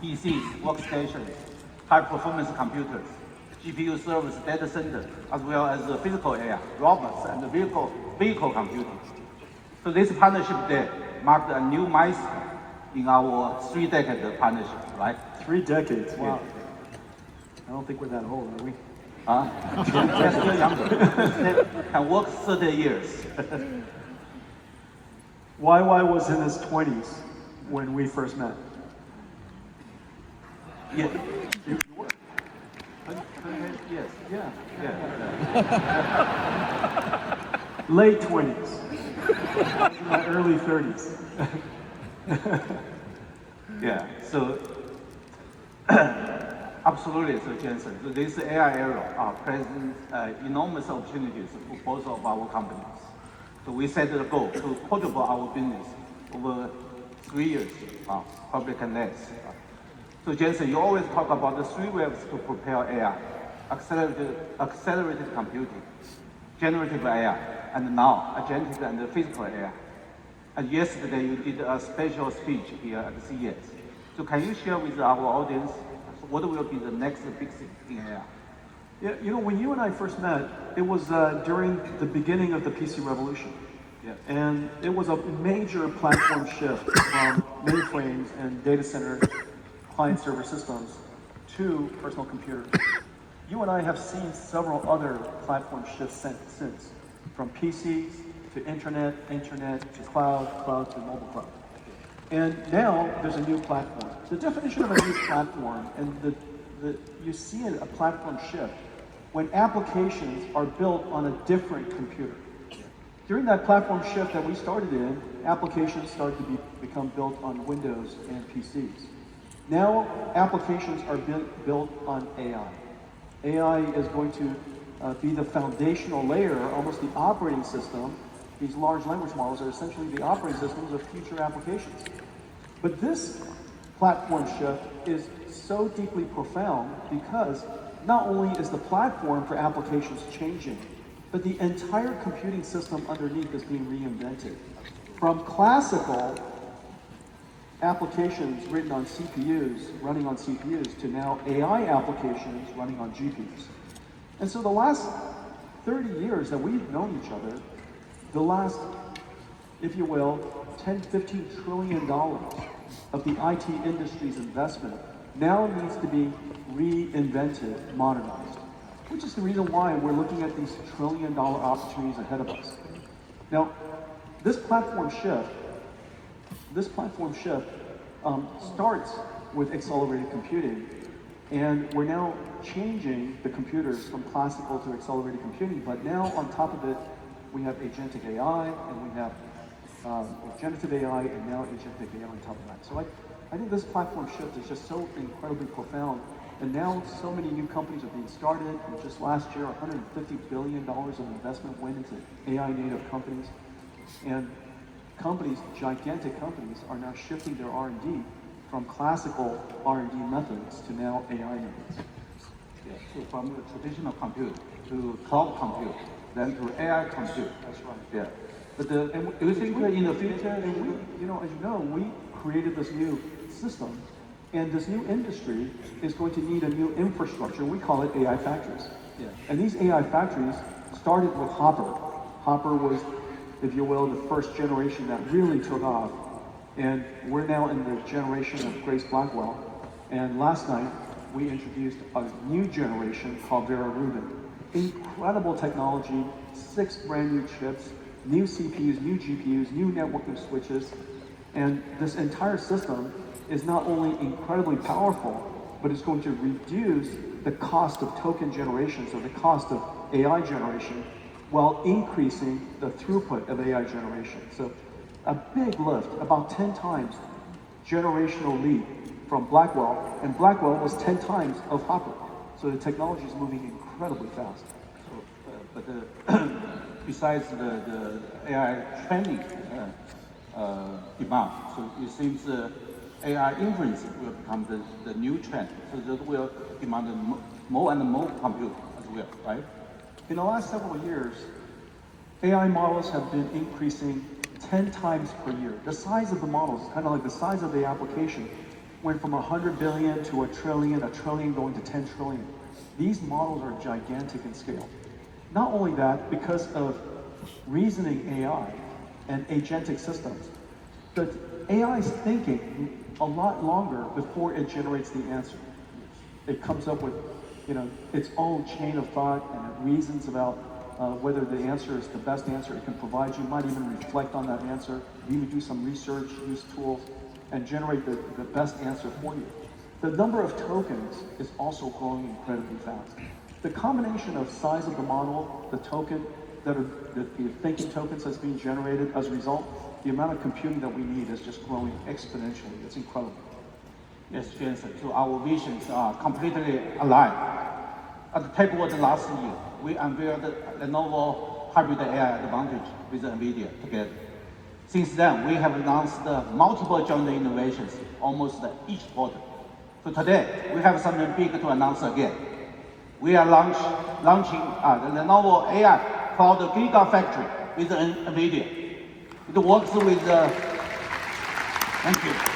PCs, workstations, high-performance computers, GPU servers, data center, as well as the physical AI, robots, and vehicle computing. So this partnership day marked a new milestone in our 3-decade partnership, right? 3 decades, wow. I don't think we're that old, are we? They're still younger. Can work 30 years. YY was in his 20s when we first met. Yeah. You were? Yes. Yeah. Late 20s. In my early 30s. Yeah. So absolutely, so Jensen. So this AI era presents enormous opportunities for both of our companies. So we set the goal to quadruple our business over 3 years, probably can less. So Jensen, you always talk about the 3 waves to prepare AI: accelerated computing, generative AI, and now agentic and physical AI. And yesterday you did a special speech here at the CES. So can you share with our audience what will be the next big thing in AI? Yeah, you know, when you and I first met, it was during the beginning of the PC revolution. Yes. And it was a major platform shift from mainframes and data center client server systems to personal computers. You and I have seen several other platform shifts since, from PCs to internet to cloud to mobile cloud. And now there's a new platform. The definition of a new platform, and you see a platform shift when applications are built on a different computer. During that platform shift that we started in, applications started to become built on Windows and PCs. Now, applications are built on AI. AI is going to be the foundational layer, almost the operating system. These large language models are essentially the operating systems of future applications. But this platform shift is so deeply profound because not only is the platform for applications changing, but the entire computing system underneath is being reinvented. From classical applications written on CPUs, running on CPUs, to now AI applications running on GPUs. And so the last 30 years that we've known each other, the last, if you will, 10, 15 trillion dollars of the IT industry's investment now needs to be reinvented, modernized, which is the reason why we're looking at these trillion-dollar opportunities ahead of us. Now, this platform shift starts with accelerated computing, and we're now changing the computers from classical to accelerated computing, but now on top of it, we have agentic AI, and we have generative AI, and now agentic AI on top of that. So I think this platform shift is just so incredibly profound, and now so many new companies are being started, and just last year, $150 billion of investment went into AI-native companies, and companies, gigantic companies, are now shifting their R&D from classical R&D methods to now AI methods. Yeah, so from the traditional compute to cloud compute, then to AI compute. That's right. Yeah. But do you think in the future, and we, you know, as you know, we created this new system, and this new industry is going to need a new infrastructure. We call it AI factories. Yeah. And these AI factories started with Hopper. Hopper was, if you will, the first generation that really took off. And we're now in the generation of Grace Blackwell. And last night, we introduced a new generation called Vera Rubin. Incredible technology, 6 brand new chips, new CPUs, new GPUs, new networking switches. And this entire system is not only incredibly powerful, but it's going to reduce the cost of token generation, so the cost of AI generation, while increasing the throughput of AI generation. So a big lift, about 10 times generational leap from Blackwell, and Blackwell was 10 times of Hopper. So the technology is moving incredibly fast. So, besides the AI training demand, so it seems AI inference will become the new trend. So that will demand more and more compute as well, right? In the last several years, AI models have been increasing 10 times per year. The size of the models is kind of like the size of the application. went from 100 billion to a trillion going to 10 trillion. These models are gigantic in scale. Not only that, because of reasoning AI and agentic systems, the AI is thinking a lot longer before it generates the answer. It comes up with, its own chain of thought, and it reasons about whether the answer is the best answer it can provide you. Might even reflect on that answer, maybe do some research, use tools, and generate the best answer for you. The number of tokens is also growing incredibly fast. The combination of size of the model, the token, the thinking tokens that's being generated as a result, the amount of computing that we need is just growing exponentially. It's incredible. Yes, Jensen, so our visions are completely aligned. At the Tech World last year, we unveiled the Lenovo Hybrid AI Advantage with NVIDIA together. Since then, we have announced multiple joint innovations almost each quarter. So today, we have something big to announce again. We are launching the Lenovo AI Cloud Gigafactory with NVIDIA. It works with, thank you.